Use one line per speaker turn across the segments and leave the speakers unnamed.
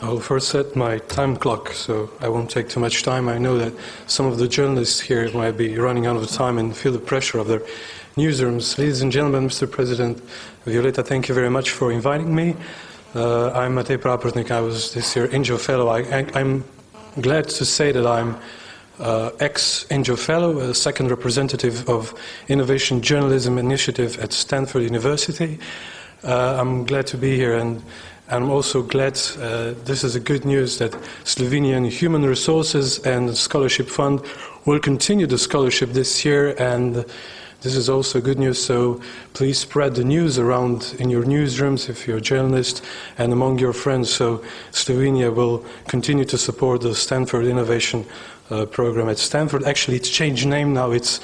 I'll first set my time clock, so I won't take too much time. I know that some of the journalists here might be running out of time and feel the pressure of their newsrooms. Ladies and gentlemen, Mr. President, Violeta, thank you very much for inviting me. I'm Matej Praprotnik. I was this year InJo Fellow. I'm glad to say that I'm ex-InJo Fellow, a second representative of Innovation Journalism Initiative at Stanford University. I'm glad to be here, and I'm also glad this is a good news that Slovenian Human Resources and Scholarship Fund will continue the scholarship this year, and this is also good news, so please spread the news around in your newsrooms if you're a journalist and among your friends, so Slovenia will continue to support the Stanford Innovation Program at Stanford. Actually, it's changed name now, it's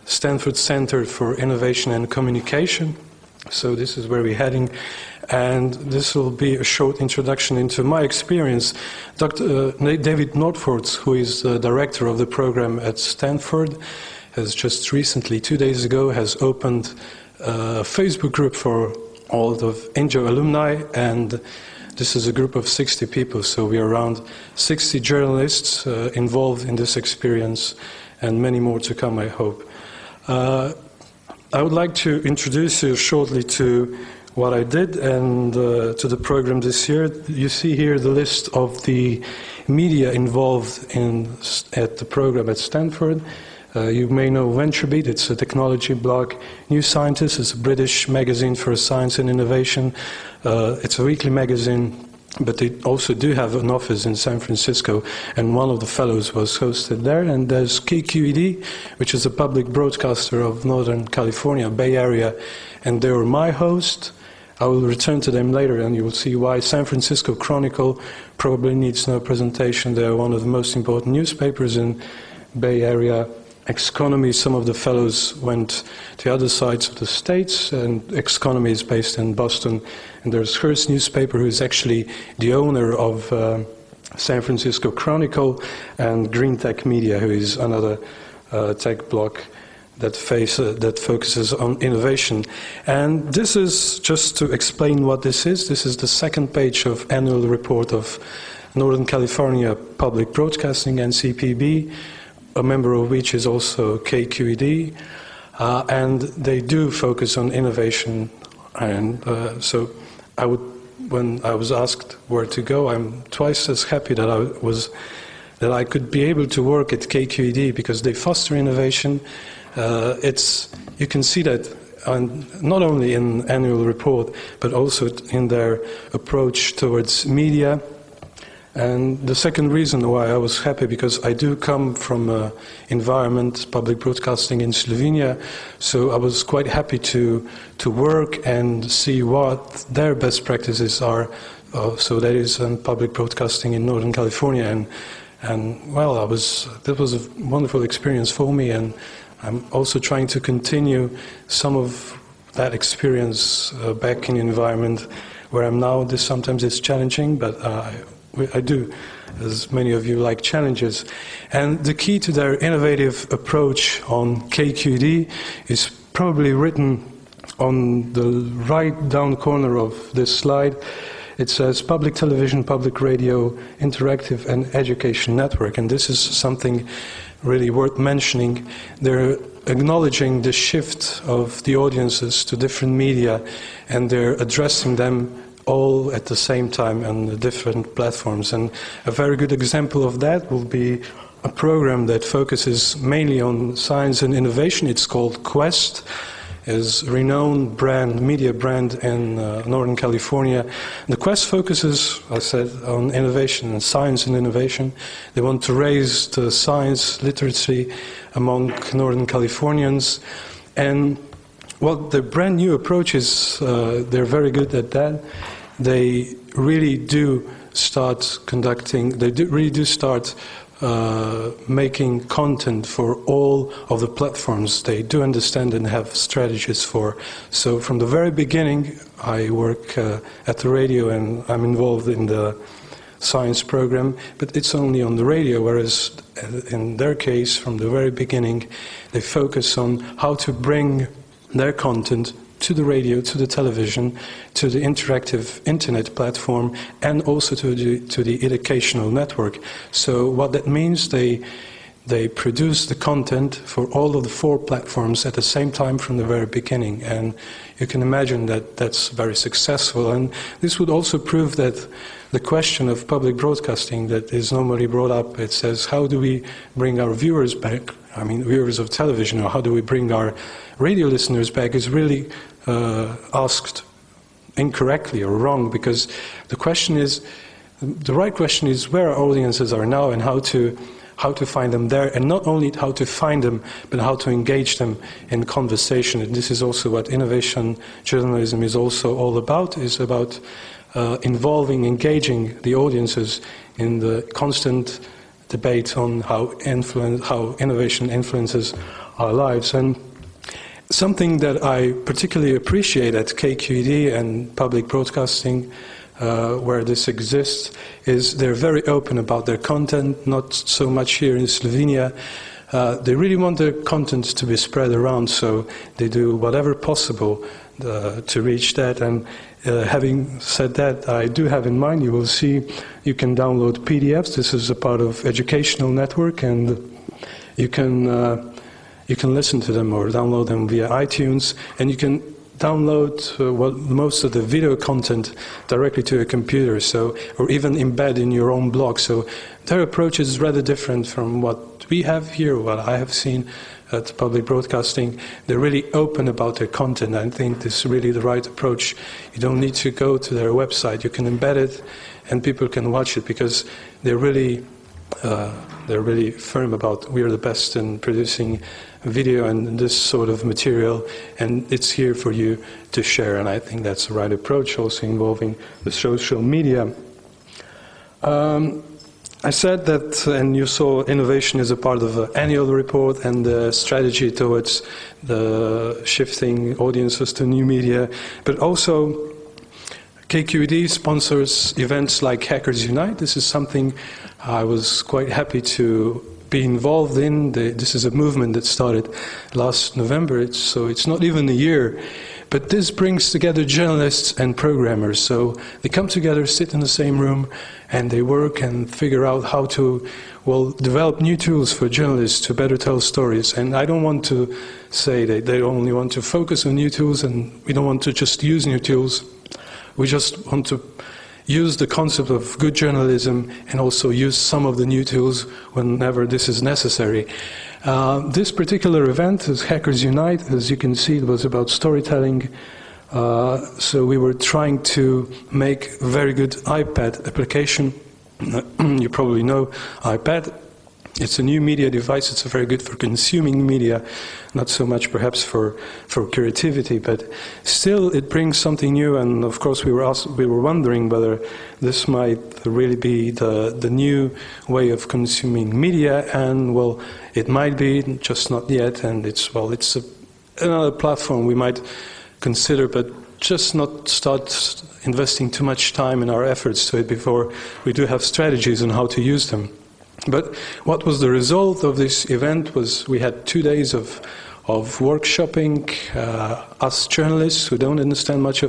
Stanford Center for Innovation and Communication. So this is where we're heading, and this will be a short introduction into my experience. Dr. David Northforth, who is the director of the program at Stanford, has just recently, 2 days ago, has opened a Facebook group for all of InJo alumni, and this is a group of 60 people, so we are around 60 journalists involved in this experience, and many more to come, I hope. I would like to introduce you shortly to what I did and to the program this year. You see here the list of the media involved at the program at Stanford. You may know VentureBeat, it's a technology blog. New Scientist is a British magazine for science and innovation. It's a weekly magazine, but they also do have an office in San Francisco, and one of the fellows was hosted there. And there's KQED, which is a public broadcaster of Northern California, Bay Area, and they were my host. I will return to them later, and you will see why. San Francisco Chronicle probably needs no presentation. They are one of the most important newspapers in Bay Area. Economy, some of the fellows went to other sides of the states, and Economy is based in Boston. And there's Hearst newspaper, who is actually the owner of San Francisco Chronicle, and Green Tech Media, who is another tech blog that focuses on innovation. And this is, just to explain what this is the second page of annual report of Northern California Public Broadcasting, NCPB, a member of which is also KQED, and they do focus on innovation. And so when I was asked where to go, I'm twice as happy that I could be able to work at KQED, because they foster innovation. You can see that not only in annual report, but also in their approach towards media. And the second reason why I was happy, because I do come from environment, public broadcasting in Slovenia, so I was quite happy to work and see what their best practices are. So that is public broadcasting in Northern California, and well, that was a wonderful experience for me, and I'm also trying to continue some of that experience back in environment where I'm now. Sometimes it's challenging, but I do, as many of you like challenges. And the key to their innovative approach on KQED is probably written on the right down corner of this slide. It says Public Television, Public Radio, Interactive and Education Network. And this is something really worth mentioning. They're acknowledging the shift of the audiences to different media, and they're addressing them all at the same time on the different platforms. And a very good example of that will be a program that focuses mainly on science and innovation. It's called Quest. It's a renowned media brand in Northern California. The Quest focuses, I said, on innovation and science and innovation. They want to raise the science literacy among Northern Californians. And well, the brand new approach is, they're very good at that. They really do start making content for all of the platforms. They do understand and have strategies for. So from the very beginning, I work at the radio, and I'm involved in the science program, but it's only on the radio, whereas in their case, from the very beginning, they focus on how to bring their content to the radio, to the television, to the interactive internet platform, and also to the educational network. So what that means, they produce the content for all of the 4 platforms at the same time from the very beginning. And you can imagine that that's very successful. And this would also prove that the question of public broadcasting that is normally brought up, it says, how do we bring our viewers back? I mean, viewers of television, or how do we bring our radio listeners back, is really asked incorrectly or wrong, because the right question is where our audiences are now and how to find them there, and not only how to find them, but how to engage them in conversation. And this is also what innovation journalism is also all about, is about involving, engaging the audiences in the constant debate on how innovation influences our lives. And something that I particularly appreciate at KQED and public broadcasting, where this exists, is they're very open about their content, not so much here in Slovenia. They really want their content to be spread around, so they do whatever possible to reach that. And having said that, I do have in mind, you will see, you can download PDFs. This is a part of educational network, and you can listen to them or download them via iTunes, and you can download most of the video content directly to a computer, or even embed in your own blog. So their approach is rather different from what we have here, what I have seen at public broadcasting. They're really open about their content. I think this is really the right approach. You don't need to go to their website. You can embed it, and people can watch it, because they're really firm about we are the best in producing video and this sort of material, and it's here for you to share. And I think that's the right approach, also involving the social media. I said that, and you saw innovation is a part of the annual report and the strategy towards the shifting audiences to new media, but also KQED sponsors events like Hackers Unite. This is something I was quite happy to be involved in. This is a movement that started last November, so it's not even a year. But this brings together journalists and programmers. So they come together, sit in the same room, and they work and figure out how to, develop new tools for journalists to better tell stories. And I don't want to say that they only want to focus on new tools, and we don't want to just use new tools. We just want to use the concept of good journalism and also use some of the new tools whenever this is necessary. This particular event is Hackers Unite. As you can see, it was about storytelling. So we were trying to make a very good iPad application. You probably know iPad. It's a new media device. It's very good for consuming media, not so much perhaps for creativity, but still it brings something new. And of course we were wondering whether this might really be the new way of consuming media, and it might be, just not yet. And it's another platform we might consider, but just not start investing too much time in our efforts to it before we do have strategies on how to use them. But what was the result of this event was we had 2 days of workshopping. Us journalists who don't understand much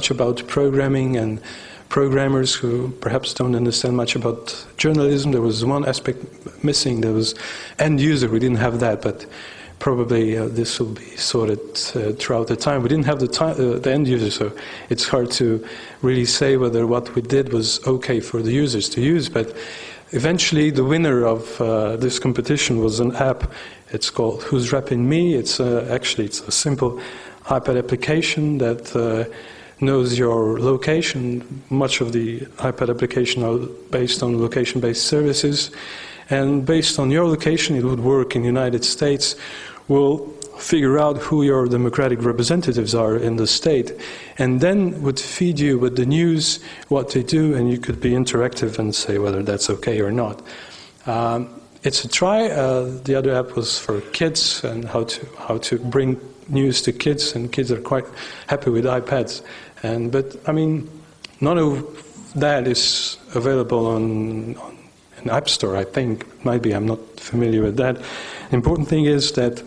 about programming, and programmers who perhaps don't understand much about journalism. There was one aspect missing. There was end user. We didn't have that, but probably this will be sorted throughout the time. We didn't have the end user, so it's hard to really say whether what we did was okay for the users to use. But eventually, the winner of this competition was an app. It's called Who's Rapping Me. It's a simple iPad application that knows your location. Much of the iPad application are based on location-based services, and based on your location, it would work in the United States. We'll figure out who your democratic representatives are in the state, and then would feed you with the news, what they do, and you could be interactive and say whether that's okay or not. It's a try. The other app was for kids and how to bring news to kids, and kids are quite happy with iPads. But I mean, none of that is available on an app store. I think might be. I'm not familiar with that. The important thing is that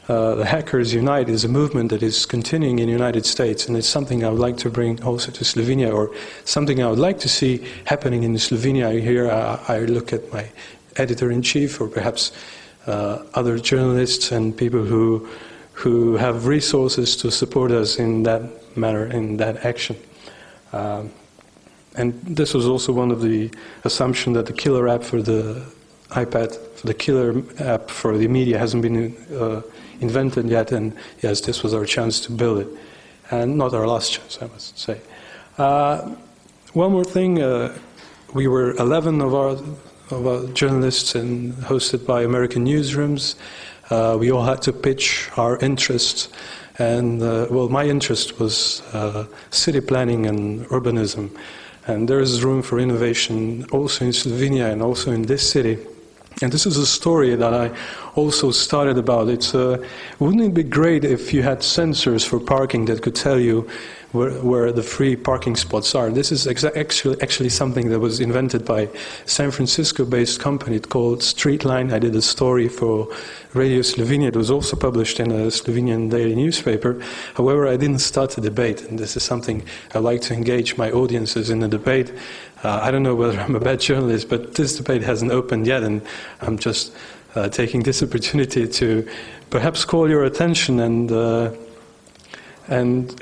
the Hackers Unite is a movement that is continuing in the United States, and it's something I would like to bring also to Slovenia, or something I would like to see happening in Slovenia. Here I look at my editor-in-chief, or perhaps other journalists and people who have resources to support us in that manner, in that action. And this was also one of the assumptions that the killer app for the iPad, the killer app for the media hasn't been invented yet, and yes, this was our chance to build it. And not our last chance, I must say. One more thing, we were 11 of our journalists and hosted by American newsrooms. We all had to pitch our interests, and well, my interest was city planning and urbanism. And there is room for innovation also in Slovenia and also in this city. And this is a story that I also started about. It's wouldn't it be great if you had sensors for parking that could tell you where the free parking spots are? This is actually something that was invented by a San Francisco-based company called Streetline. I did a story for Radio Slovenia. It was also published in a Slovenian daily newspaper. However, I didn't start a debate, and this is something I like to engage my audiences in a debate. I don't know whether I'm a bad journalist, but this debate hasn't opened yet, and I'm just taking this opportunity to perhaps call your attention and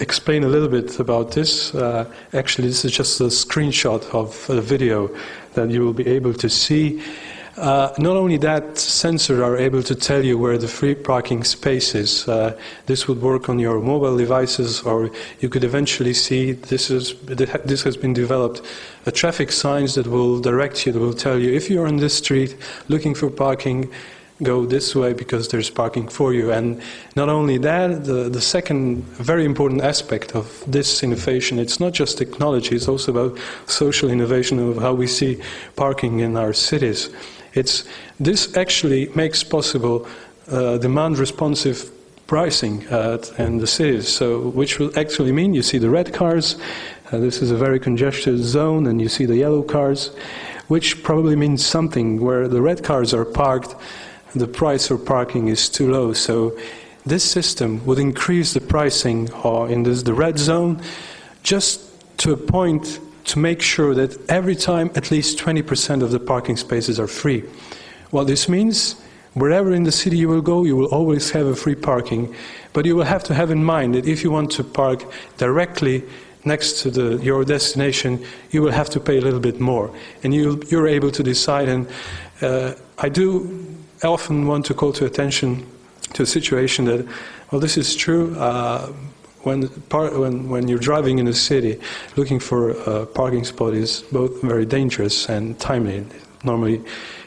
explain a little bit about this. Actually, this is just a screenshot of a video that you will be able to see. Not only that, sensors are able to tell you where the free parking space is. This would work on your mobile devices, or you could eventually see this has been developed. A traffic signs that will direct you, that will tell you if you're on this street looking for parking, go this way because there's parking for you. And not only that, the second very important aspect of this innovation, it's not just technology, it's also about social innovation of how we see parking in our cities. This actually makes possible demand responsive pricing in the cities, so which will actually mean you see the red cars, this is a very congested zone, and you see the yellow cars, which probably means something. Where the red cars are parked, the price for parking is too low. So this system would increase the pricing in the red zone just to a point to make sure that every time at least 20% of the parking spaces are free. What this means, wherever in the city you will go, you will always have a free parking, but you will have to have in mind that if you want to park directly next to your destination, you will have to pay a little bit more. And you're able to decide, and I do often want to call to attention to a situation that, well, this is true, when you're driving in a city, looking for a parking spot is both very dangerous and timely. It normally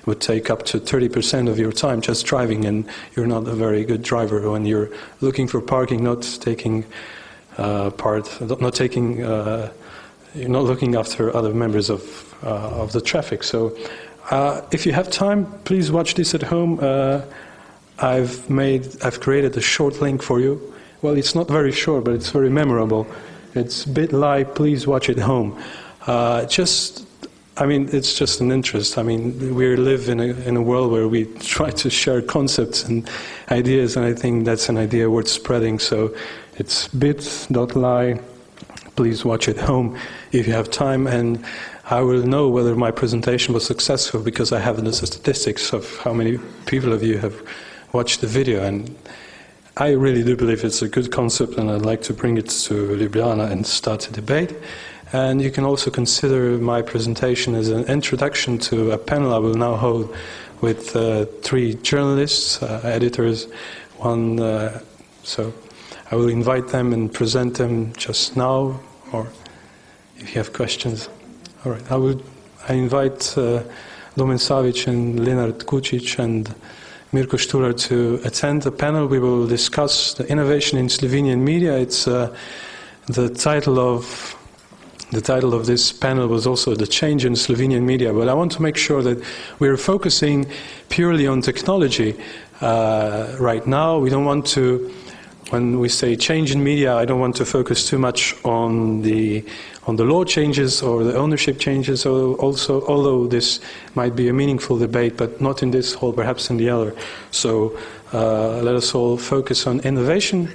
would take up to 30% of your time just driving, and you're not a very good driver when you're looking for parking, not taking you're not looking after other members of the traffic. So if you have time, please watch this at home. I've created a short link for you. Well, it's not very short, but it's very memorable. It's bit.ly, please watch it home. It's just an interest. I mean, we live in a world where we try to share concepts and ideas, and I think that's an idea worth spreading. So it's bit.ly, please watch it home if you have time, and I will know whether my presentation was successful because I have the statistics of how many people of you have watched the video, and I really do believe it's a good concept, and I'd like to bring it to Ljubljana and start a debate. And you can also consider my presentation as an introduction to a panel I will now hold with 3 journalists, editors, so I will invite them and present them just now, or if you have questions. All right, I invite Domen Savič and Lenart Kučić and Mirko Štular to attend the panel. We will discuss the innovation in Slovenian media. It's the title of this panel was also the change in Slovenian media. But I want to make sure that we're focusing purely on technology right now. We don't want to when we say change in media, I don't want to focus too much on the law changes or the ownership changes, also, although this might be a meaningful debate, but not in this hall, perhaps in the other. So let us all focus on innovation